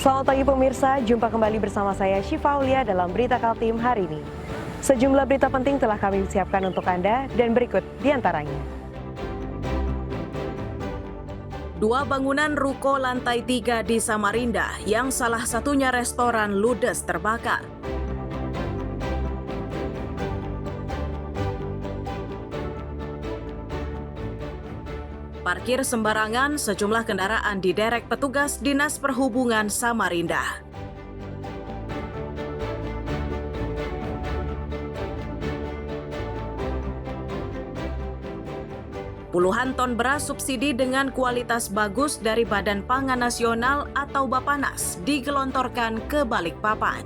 Selamat pagi pemirsa, jumpa kembali bersama saya Syifa Aulia dalam Berita Kaltim hari ini. Sejumlah berita penting telah kami siapkan untuk Anda dan berikut diantaranya. Dua bangunan ruko lantai 3 di Samarinda yang salah satunya restoran ludes terbakar. Parkir sembarangan, sejumlah kendaraan diderek petugas Dinas Perhubungan Samarinda. Puluhan ton beras subsidi dengan kualitas bagus dari Badan Pangan Nasional atau Bapanas digelontorkan ke Balikpapan.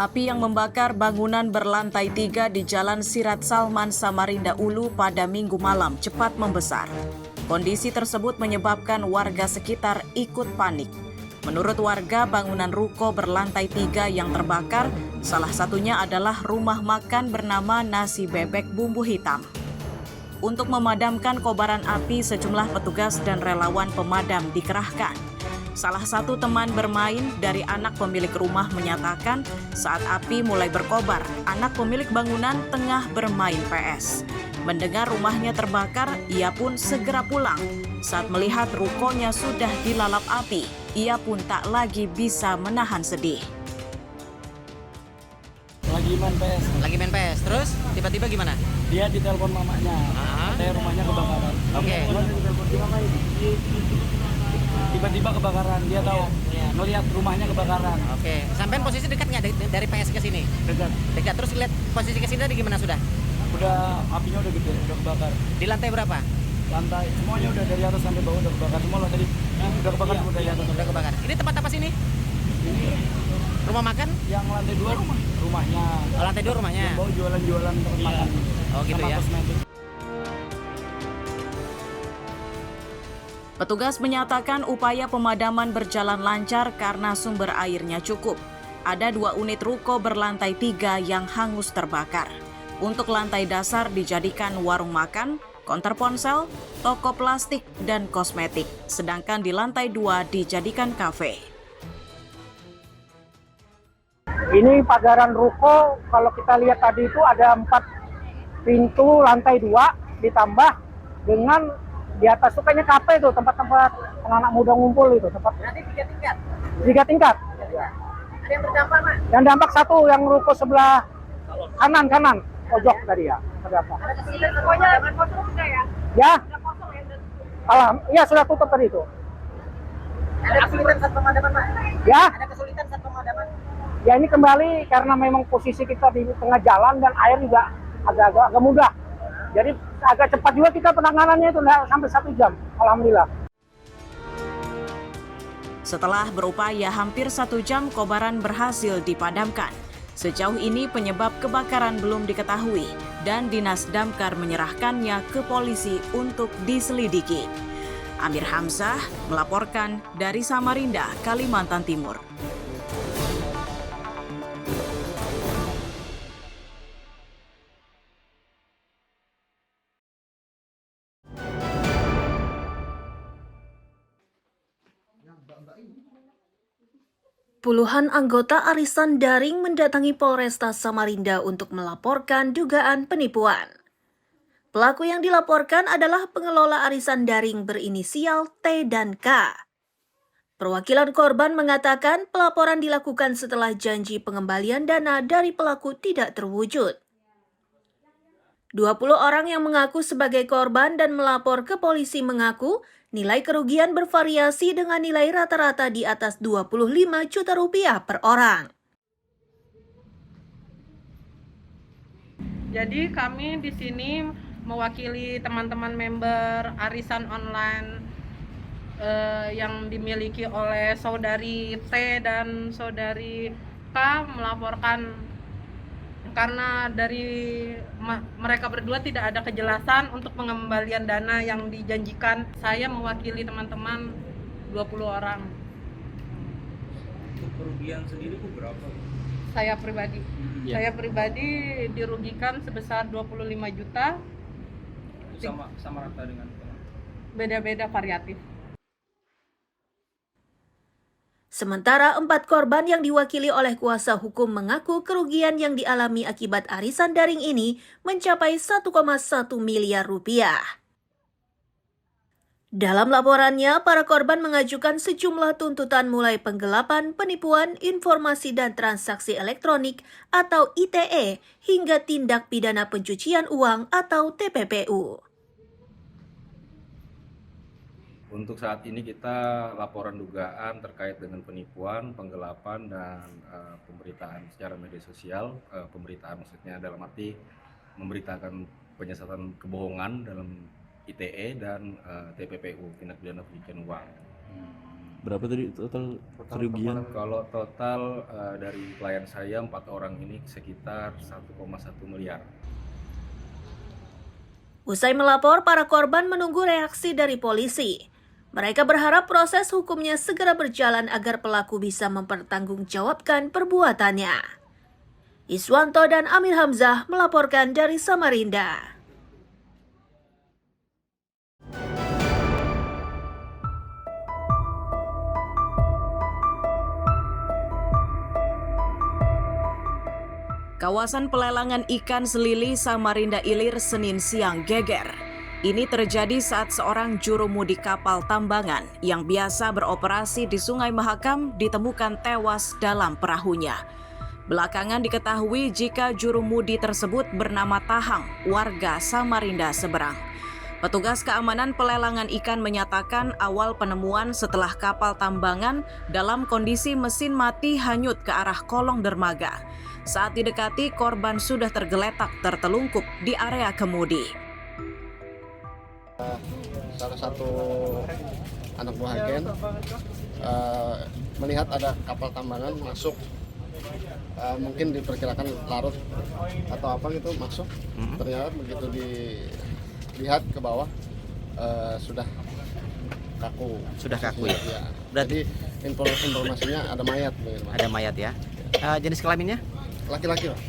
Api yang membakar bangunan berlantai 3 di Jalan Sirat Salman, Samarinda Ulu pada Minggu malam cepat membesar. Kondisi tersebut menyebabkan warga sekitar ikut panik. Menurut warga, bangunan ruko berlantai 3 yang terbakar, salah satunya adalah rumah makan bernama Nasi Bebek Bumbu Hitam. Untuk memadamkan kobaran api, sejumlah petugas dan relawan pemadam dikerahkan. Salah satu teman bermain dari anak pemilik rumah menyatakan saat api mulai berkobar, anak pemilik bangunan tengah bermain PS. Mendengar rumahnya terbakar, ia pun segera pulang. Saat melihat rukonya sudah dilalap api, ia pun tak lagi bisa menahan sedih. Lagi main PS, terus tiba-tiba gimana? Dia ditelepon mamanya, katanya rumahnya kebakaran. Oke. Tiba-tiba kebakaran, dia tahu, ngelihat rumahnya kebakaran. Oke, sampean posisi dekat nggak dari PS ke sini? Dekat, terus lihat posisi ke sini tadi gimana sudah? Udah, apinya udah gede, udah kebakar. Di lantai berapa? Lantai, semuanya udah dari atas sampai bawah udah kebakar. Semua lah tadi, udah kebakar semua dari atas. Udah kebakar. Ini tempat apa sini? Ini Rumah makan? yang lantai 2 rumahnya. Oh, lantai 2 rumahnya. Yang bawah jualan-jualan tempat makan. Oh gitu sama ya. kosmetik. Petugas menyatakan upaya pemadaman berjalan lancar karena sumber airnya cukup. Ada 2 unit ruko berlantai 3 yang hangus terbakar. Untuk lantai dasar dijadikan warung makan, konter ponsel, toko plastik, dan kosmetik. Sedangkan di lantai 2 dijadikan kafe. Ini pagaran ruko, kalau kita lihat tadi itu ada 4 pintu lantai 2 ditambah dengan di atas tuh kayaknya kafe itu, tempat-tempat anak-anak muda ngumpul itu. Berarti 3 tingkat? 3 tingkat. Ya. Ada yang terdampak, Pak? Yang dampak 1 yang ruko sebelah kanan, pojok tadi ya. Terdampak. Ada kesulitan semuanya dengan kosong juga ya? Ya, Sudah kosong ya? iya sudah tutup tadi itu. Ada kesulitan saat pemadaman, Pak? Ya, Ada kesulitan saat pemadaman? ya ini kembali karena memang posisi kita di tengah jalan dan air juga agak mudah. Jadi agak cepat juga kita penanganannya itu, nggak sampai 1 jam, alhamdulillah. Setelah berupaya hampir 1 jam, kobaran berhasil dipadamkan. Sejauh ini penyebab kebakaran belum diketahui dan Dinas Damkar menyerahkannya ke polisi untuk diselidiki. Amir Hamzah melaporkan dari Samarinda, Kalimantan Timur. Puluhan anggota arisan daring mendatangi Polresta Samarinda untuk melaporkan dugaan penipuan. Pelaku yang dilaporkan adalah pengelola arisan daring berinisial T dan K. Perwakilan korban mengatakan pelaporan dilakukan setelah janji pengembalian dana dari pelaku tidak terwujud. 20 orang yang mengaku sebagai korban dan melapor ke polisi mengaku nilai kerugian bervariasi dengan nilai rata-rata di atas 25 juta rupiah per orang. Jadi kami di sini mewakili teman-teman member arisan online yang dimiliki oleh saudari T dan saudari melaporkan karena dari mereka berdua tidak ada kejelasan untuk pengembalian dana yang dijanjikan. Saya mewakili teman-teman 20 orang. Untuk kerugian sendiri itu berapa? Saya pribadi dirugikan sebesar 25 juta. Sama rata dengan Beda-beda variatif. Sementara 4 korban yang diwakili oleh kuasa hukum mengaku kerugian yang dialami akibat arisan daring ini mencapai 1,1 miliar rupiah. Dalam laporannya, para korban mengajukan sejumlah tuntutan mulai penggelapan, penipuan, informasi dan transaksi elektronik atau ITE hingga tindak pidana pencucian uang atau TPPU. Untuk saat ini kita laporan dugaan terkait dengan penipuan, penggelapan, dan pemberitaan secara media sosial. Pemberitaan maksudnya dalam arti memberitakan penyiasatan kebohongan dalam ITE dan TPPU, tindak pidana pencucian uang. Berapa tadi total kerugian? Kalau total dari klien saya 4 orang ini sekitar 1,1 miliar. Usai melapor, para korban menunggu reaksi dari polisi. Mereka berharap proses hukumnya segera berjalan agar pelaku bisa mempertanggungjawabkan perbuatannya. Iswanto dan Amir Hamzah melaporkan dari Samarinda. Kawasan pelelangan ikan Selili Samarinda Ilir Senin siang geger. Ini terjadi saat seorang jurumudi kapal tambangan yang biasa beroperasi di Sungai Mahakam ditemukan tewas dalam perahunya. Belakangan diketahui jika jurumudi tersebut bernama Tahang, warga Samarinda seberang. Petugas keamanan pelelangan ikan menyatakan awal penemuan setelah kapal tambangan dalam kondisi mesin mati hanyut ke arah kolong dermaga. Saat didekati, korban sudah tergeletak tertelungkup di area kemudi. Salah satu anak buah agen melihat ada kapal tambangan masuk, mungkin diperkirakan larut atau apa gitu masuk. Ternyata begitu dilihat ke bawah sudah kaku. Sudah kaku ya? Ya. Berarti informasinya ada mayat. Ada mayat ya? Jenis kelaminnya? Laki-laki lah.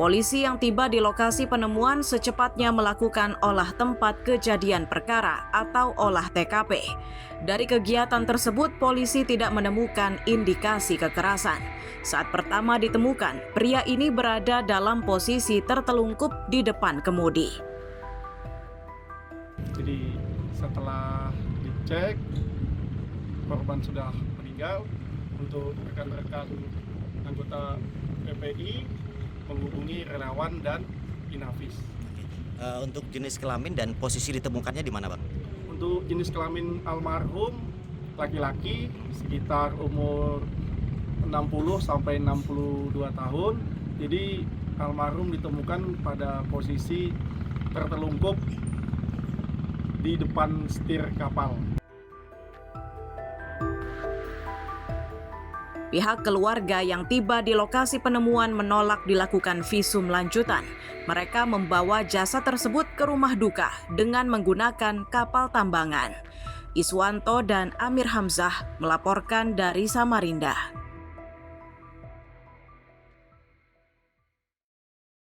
Polisi yang tiba di lokasi penemuan secepatnya melakukan olah tempat kejadian perkara atau olah TKP. Dari kegiatan tersebut, polisi tidak menemukan indikasi kekerasan. Saat pertama ditemukan, pria ini berada dalam posisi tertelungkup di depan kemudi. Jadi setelah dicek, korban sudah meninggal. Untuk rekan-rekan anggota PPI menghubungi relawan dan Inavis. Untuk jenis kelamin dan posisi ditemukannya di mana, Bang? Untuk jenis kelamin almarhum laki-laki sekitar umur 60 sampai 62 tahun. Jadi almarhum ditemukan pada posisi tertelungkup di depan setir kapal. Pihak keluarga yang tiba di lokasi penemuan menolak dilakukan visum lanjutan. Mereka membawa jasad tersebut ke rumah duka dengan menggunakan kapal tambangan. Iswanto dan Amir Hamzah melaporkan dari Samarinda.